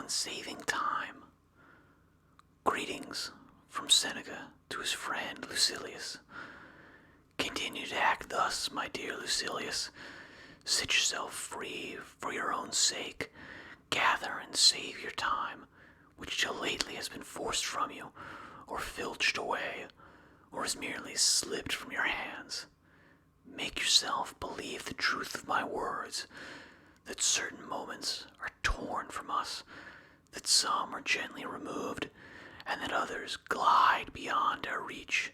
on saving time. Greetings from Seneca to his friend Lucilius. Continue to act thus, my dear Lucilius. Set yourself free for your own sake. Gather and save your time, which till lately has been forced from you, or filched away, or has merely slipped from your hands. Make yourself believe the truth of my words, that certain moments are torn from us, that some are gently removed, and that others glide beyond our reach.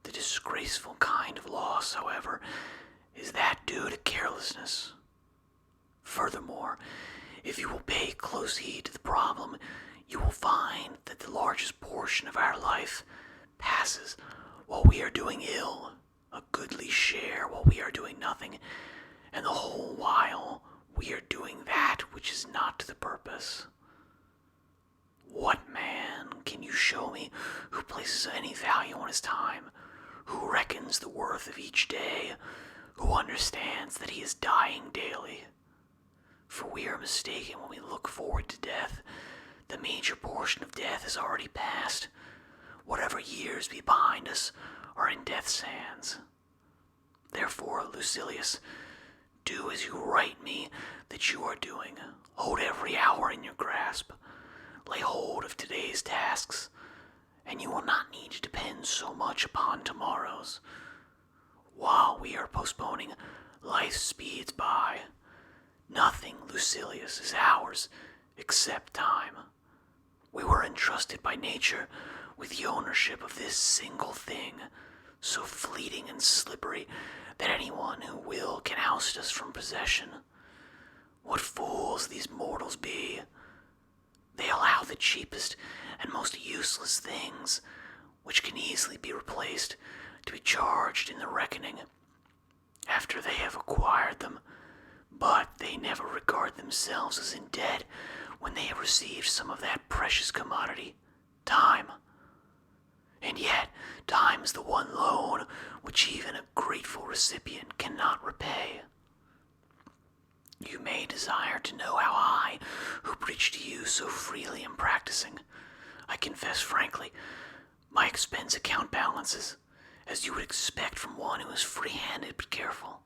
The disgraceful kind of loss, however, is that due to carelessness. Furthermore, if you will pay close heed to the problem, you will find that the largest portion of our life passes while we are doing ill, a goodly share while we are doing nothing, and the whole while we are doing that which is not to the purpose. What man can you show me who places any value on his time, who reckons the worth of each day, who understands that he is dying daily? For we are mistaken when we look forward to death. The major portion of death is already past. Whatever years be behind us are in death's hands. Therefore, Lucilius, do as you write me that you are doing. Hold every hour in your grasp. Lay hold of today's tasks, and you will not need to depend so much upon tomorrow's. While we are postponing, life speeds by. Nothing, Lucilius, is ours except time. We were entrusted by nature with the ownership of this single thing, so fleeting and slippery that anyone who will can oust us from possession. What fools these mortals be! They allow the cheapest and most useless things, which can easily be replaced, to be charged in the reckoning after they have acquired them, but they never regard themselves as in debt when they have received some of that precious commodity, time. And yet, time is the one loan which even a grateful recipient cannot repay. You may desire to know how I, who preach to you so freely, am practicing. I confess frankly, my expense account balances, as you would expect from one who is free-handed but careful.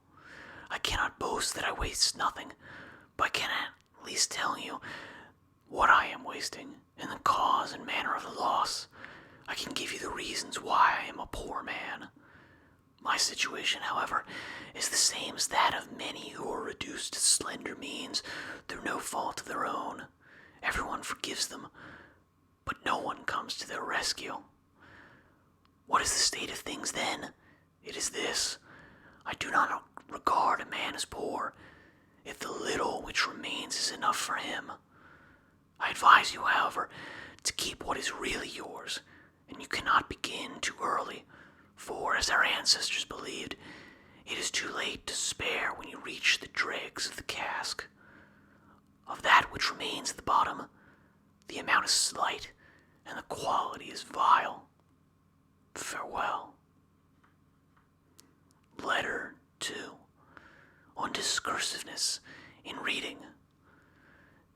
I cannot boast that I waste nothing, but I can at least tell you what I am wasting, and the cause and manner of the loss. I can give you the reasons why I am a poor man. My situation, however, is the same as that of many who are reduced to slender means through no fault of their own. Everyone forgives them, but no one comes to their rescue. What is the state of things then? It is this: I do not regard a man as poor, if the little which remains is enough for him. I advise you, however, to keep what is really yours, and you cannot begin too early, for, as our ancestors believed, it is too late to spare when you reach the dregs of the cask. Of that which remains at the bottom, the amount is slight, and the quality is vile. Farewell. Letter 2. On discursiveness in reading.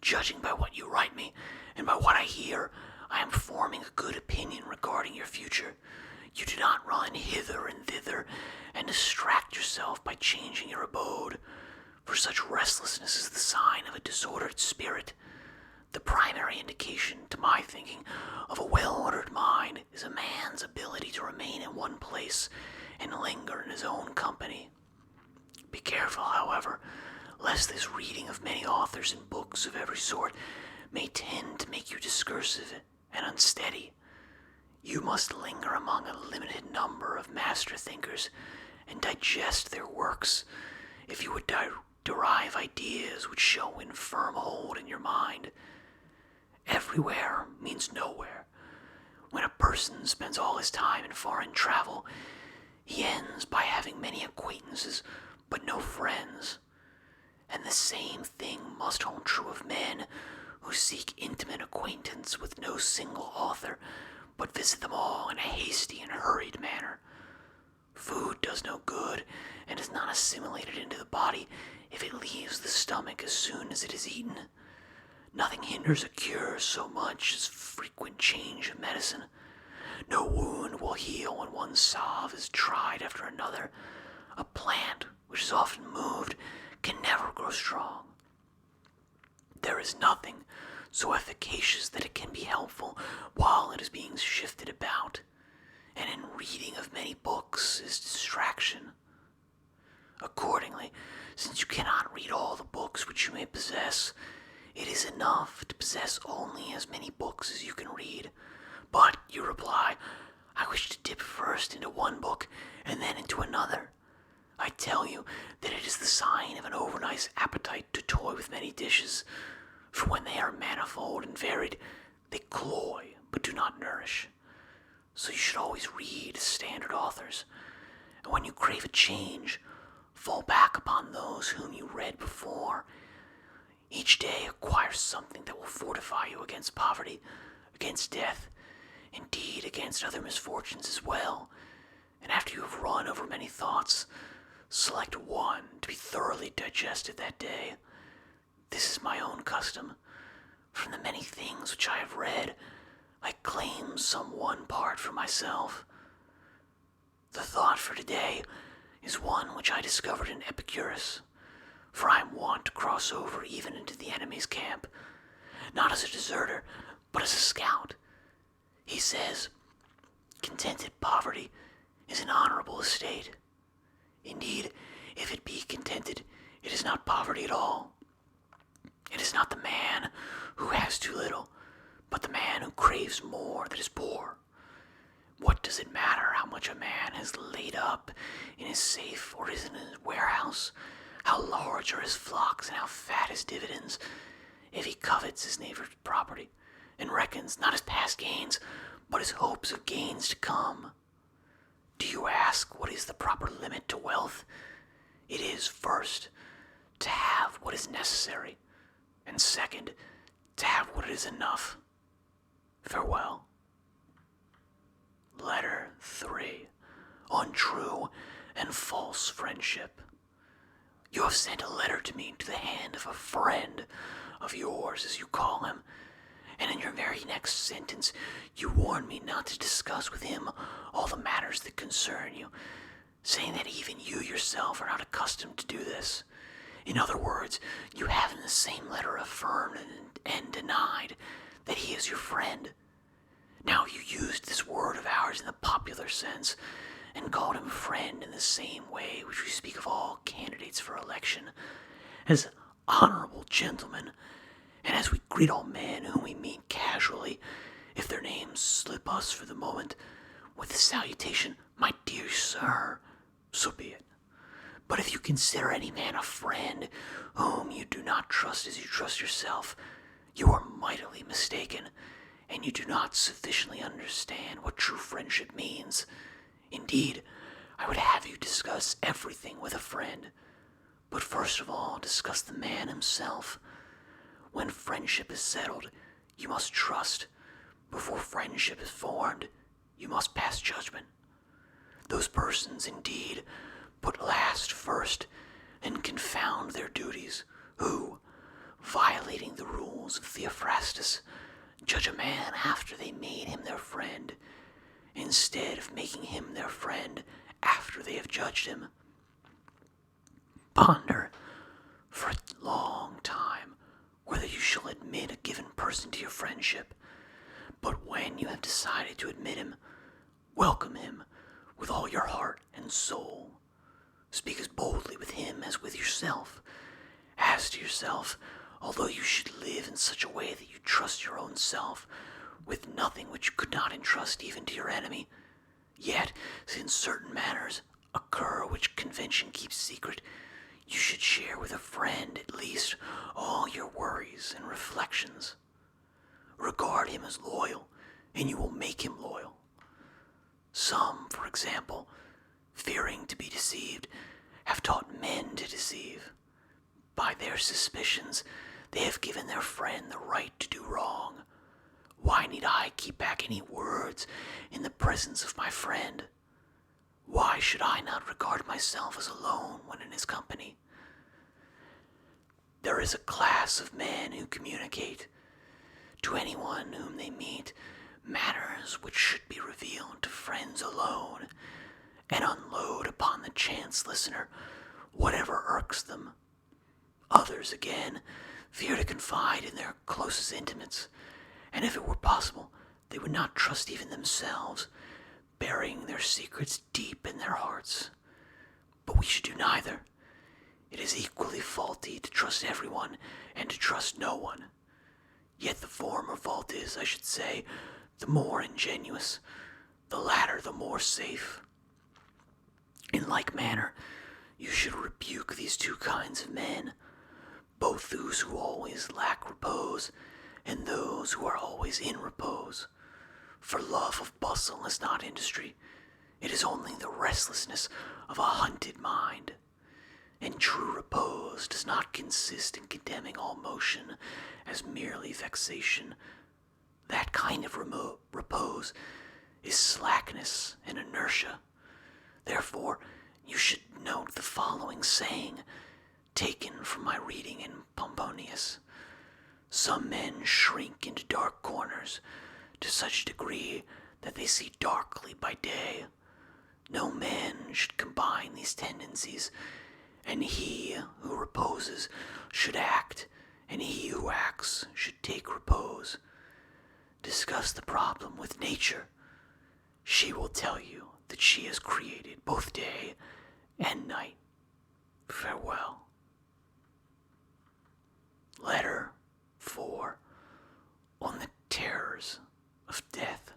Judging by what you write me, and by what I hear, I am forming a good opinion regarding your future. You do not run hither and thither, and distract yourself by changing your abode, for such restlessness is the sign of a disordered spirit. The primary indication, to my thinking, of a well-ordered mind is a man's ability to remain in one place and linger in his own company. Be careful, however, lest this reading of many authors and books of every sort may tend to make you discursive and unsteady. You must linger among a limited number of master thinkers and digest their works if you would derive ideas which show in firm hold in your mind. Everywhere means nowhere. When a person spends all his time in foreign travel, he ends by having many acquaintances but no friends. And the same thing must hold true of men who seek intimate acquaintance with no single author, but visit them all in a hasty and hurried manner. Food does no good, and is not assimilated into the body if it leaves the stomach as soon as it is eaten. Nothing hinders a cure so much as frequent change of medicine. No wound will heal when one salve is tried after another. A plant, which is often moved, can never grow strong. There is nothing so efficacious that it can be helpful while it is being shifted about, and in reading of many books is distraction. Accordingly, since you cannot read all the books which you may possess, it is enough to possess only as many books as you can read. But, you reply, I wish to dip first into one book and then into another. I tell you that it is the sign of an overnice appetite to toy with many dishes, for when they are manifold and varied, they cloy but do not nourish. So you should always read standard authors, and when you crave a change, fall back upon those whom you read before. Each day acquire something that will fortify you against poverty, against death, indeed against other misfortunes as well, and after you have run over many thoughts, select one to be thoroughly digested that day. This is my own custom. From the many things which I have read, I claim some one part for myself. The thought for today is one which I discovered in Epicurus, for I am wont to cross over even into the enemy's camp, not as a deserter, but as a scout. He says, contented poverty is an honorable estate. Indeed, if it be contented, it is not poverty at all. It is not the man who has too little, but the man who craves more that is poor. What does it matter how much a man has laid up in his safe or is in his warehouse, how large are his flocks and how fat his dividends, if he covets his neighbor's property and reckons not his past gains, but his hopes of gains to come? Do you ask what is the proper limit to wealth? It is, first, to have what is necessary, and second, to have what is enough. Farewell. Letter 3. On true and false friendship. You have sent a letter to me to the hand of a friend of yours, as you call him, and in your very next sentence you warn me not to discuss with him all the matters that concern you, saying that even you yourself are not accustomed to do this. In other words, you have in the same letter affirmed and denied that he is your friend. Now you used this word of ours in the popular sense, and called him friend in the same way which we speak of all candidates for election, as honorable gentlemen, and as we greet all men whom we meet casually, if their names slip us for the moment, with the salutation, my dear sir, so be it. But if you consider any man a friend whom you do not trust as you trust yourself, you are mightily mistaken, and you do not sufficiently understand what true friendship means. Indeed, I would have you discuss everything with a friend, but first of all discuss the man himself. When friendship is settled, you must trust. Before friendship is formed, you must pass judgment. Those persons, indeed, put last first and confound their duties, who, violating the rules of Theophrastus, judge a man after they made him their friend, instead of making him their friend after they have judged him. Ponder for a long time whether you shall admit a given person to your friendship, but when you have decided to admit him, welcome him with all your heart and soul. Speak as boldly with him as with yourself. As to yourself, although you should live in such a way that you trust your own self with nothing which you could not entrust even to your enemy, yet, since certain matters occur which convention keeps secret, you should share with a friend at least all your worries and reflections. Regard him as loyal, and you will make him loyal. Some, for example, fearing to be deceived, have taught men to deceive. By their suspicions, they have given their friend the right to do wrong. Why need I keep back any words in the presence of my friend? Why should I not regard myself as alone when in his company? There there is a class of men who communicate to anyone whom they meet matters which should be revealed to friends alone, and unload upon the chance listener whatever irks them. Others, again, fear to confide in their closest intimates, and if it were possible, they would not trust even themselves, burying their secrets deep in their hearts. But we should do neither. It is equally faulty to trust everyone and to trust no one. Yet the former fault is, I should say, the more ingenuous, the latter the more safe. In like manner, you should rebuke these two kinds of men, both those who always lack repose and those who are always in repose. For love of bustle is not industry, it is only the restlessness of a hunted mind. And true repose does not consist in condemning all motion as merely vexation. That kind of repose is slackness and inertia. Therefore, you should note the following saying, taken from my reading in Pomponius. Some men shrink into dark corners to such a degree that they see darkly by day. No man should combine these tendencies, and he who reposes should act, and he who acts should take repose. Discuss the problem with nature. She will tell you that she has created both day and night. Farewell. Letter 4. On the terrors of death.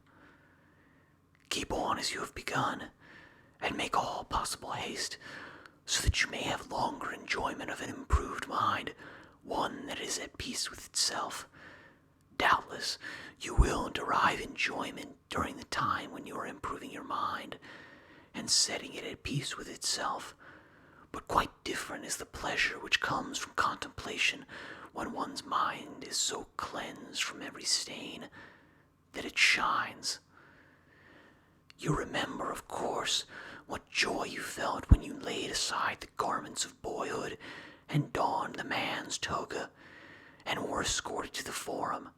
Keep on as you have begun, and make all possible haste, so that you may have longer enjoyment of an improved mind, one that is at peace with itself. Doubtless, you will derive enjoyment during the time when you are improving your mind and setting it at peace with itself, but quite different is the pleasure which comes from contemplation when one's mind is so cleansed from every stain that it shines. You remember, of course, what joy you felt when you laid aside the garments of boyhood and donned the man's toga and were escorted to the forum.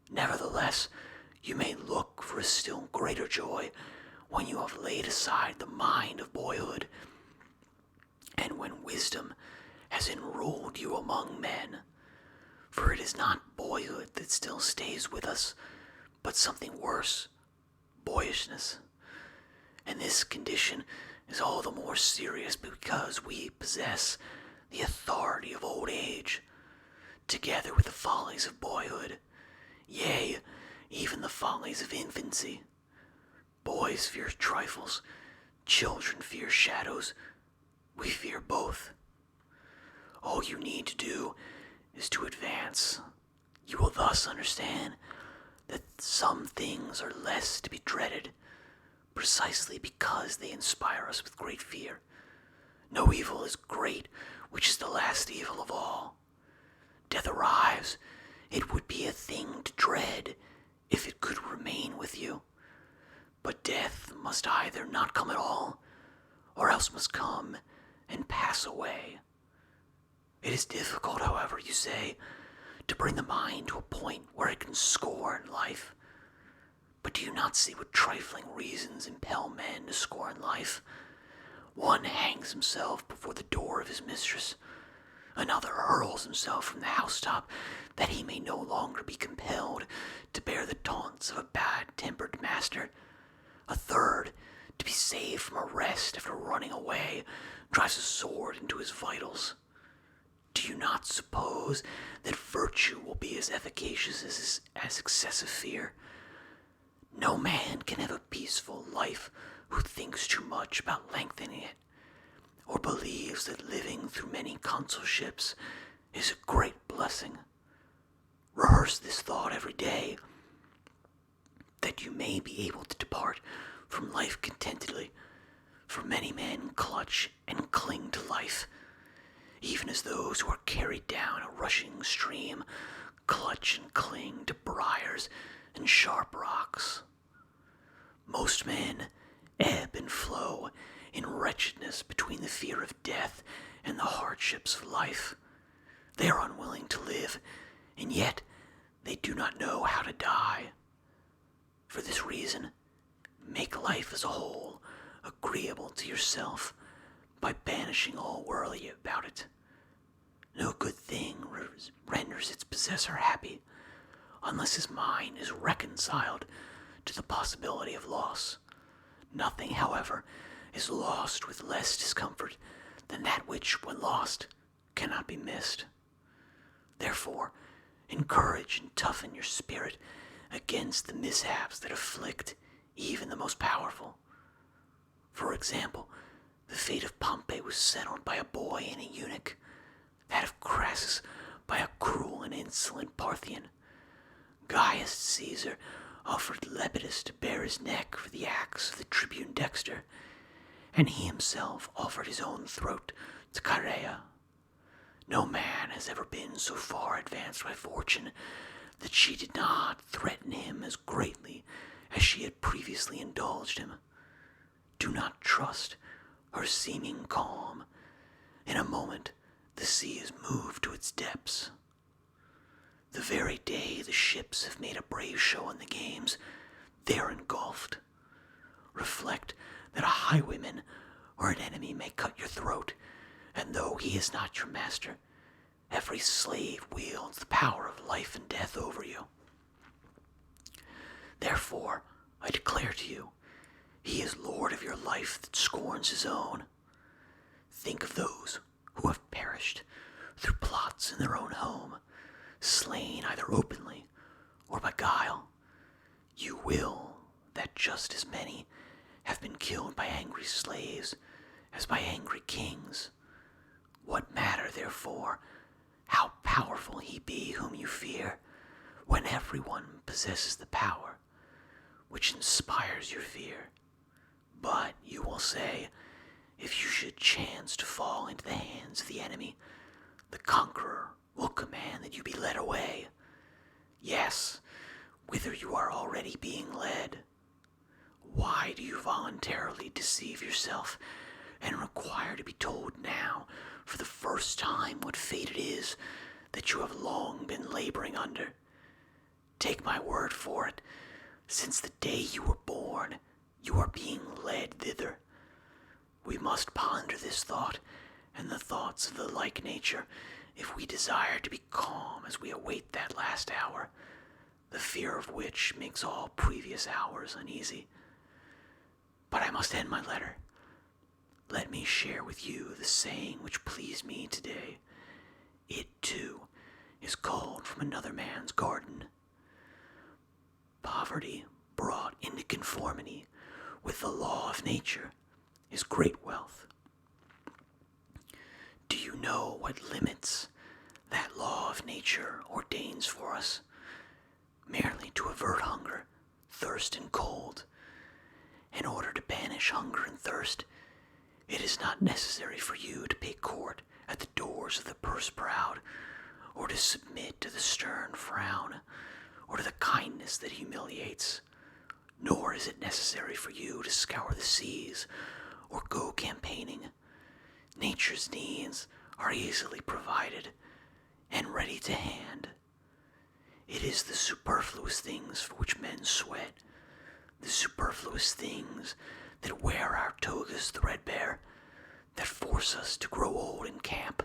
Nevertheless, you may look for a still greater joy when you have laid aside the mind of boyhood and when wisdom has enrolled you among men. For it is not boyhood that still stays with us, but something worse, boyishness. And this condition is all the more serious because we possess the authority of old age, together with the follies of boyhood, yea, even the follies of infancy. Boys fear trifles, children fear shadows. We fear both. All you need to do is to advance. You will thus understand that some things are less to be dreaded, precisely because they inspire us with great fear. No evil is great, which is the last evil of all. Death arrives. It would be a thing to dread if it could remain with you. But death must either not come at all, or else must come and pass away. It is difficult, however, you say, to bring the mind to a point where it can scorn life. But do you not see what trifling reasons impel men to scorn life? One hangs himself before the door of his mistress. Another hurls himself from the housetop that he may no longer be compelled to bear the taunts of a bad-tempered master. A third, to be saved from arrest after running away, drives a sword into his vitals. Do you not suppose that virtue will be as efficacious as excessive fear? No man can have a peaceful life who thinks too much about lengthening it, or believes that living through many consulships is a great blessing. Rehearse this thought every day, that you may be able to depart from life contentedly, for many men clutch and cling to life, even as those who are carried down a rushing stream clutch and cling to briars and sharp rocks. Most men ebb and flow in wretchedness between the fear of death and the hardships of life. They are unwilling to live, and yet they do not know how to die. For this reason, make life as a whole agreeable to yourself by banishing all worry about it. No good thing renders its possessor happy unless his mind is reconciled to the possibility of loss. Nothing, however, is lost with less discomfort than that which, when lost, cannot be missed. Therefore, encourage and toughen your spirit against the mishaps that afflict even the most powerful. For example, the fate of Pompey was settled by a boy and a eunuch, that of Crassus by a cruel and insolent Parthian. Gaius Caesar offered Lepidus to bare his neck for the acts of the tribune Dexter, and he himself offered his own throat to Chaerea. No man has ever been so far advanced by fortune that she did not threaten him as greatly as she had previously indulged him. Do not trust her seeming calm. In a moment, the sea is moved to its depths. The very day the ships have made a brave show in the games, they are engulfed. Reflect that a highwayman or an enemy may cut your throat, and though he is not your master, every slave wields the power of life and death over you. Therefore, I declare to you, he is lord of your life that scorns his own. Think of those who have perished through plots in their own home, slain either openly or by guile. You will that just as many have been killed by angry slaves as by angry kings. What matter, therefore, how powerful he be whom you fear, when everyone possesses the power which inspires your fear? But, you will say, if you should chance to fall into the hands of the enemy, the conqueror will command that you be led away. Yes, whither you are already being led. Why do you voluntarily deceive yourself and require to be told now for the first time what fate it is that you have long been laboring under? Take my word for it, since the day you were born, you are being led thither. We must ponder this thought and the thoughts of the like nature if we desire to be calm as we await that last hour, the fear of which makes all previous hours uneasy. But I must end my letter. Let me share with you the saying which pleased me today. It, too, is called from another man's garden. Poverty brought into conformity with the law of nature is great wealth. Do you know what limits that law of nature ordains for us? Merely to avert hunger, thirst, and cold. In order to banish hunger and thirst, it is not necessary for you to pay court at the doors of the purse-proud, or to submit to the stern frown, or to the kindness that humiliates. Nor is it necessary for you to scour the seas or go campaigning. Nature's needs are easily provided and ready to hand. It is the superfluous things for which men sweat, the superfluous things that wear our togas threadbare, that force us to grow old in camp,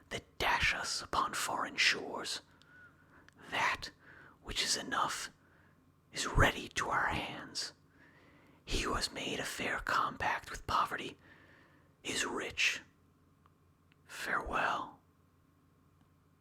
that dash us upon foreign shores. That which is enough is ready to our hands. He who has made a fair compact with poverty is rich.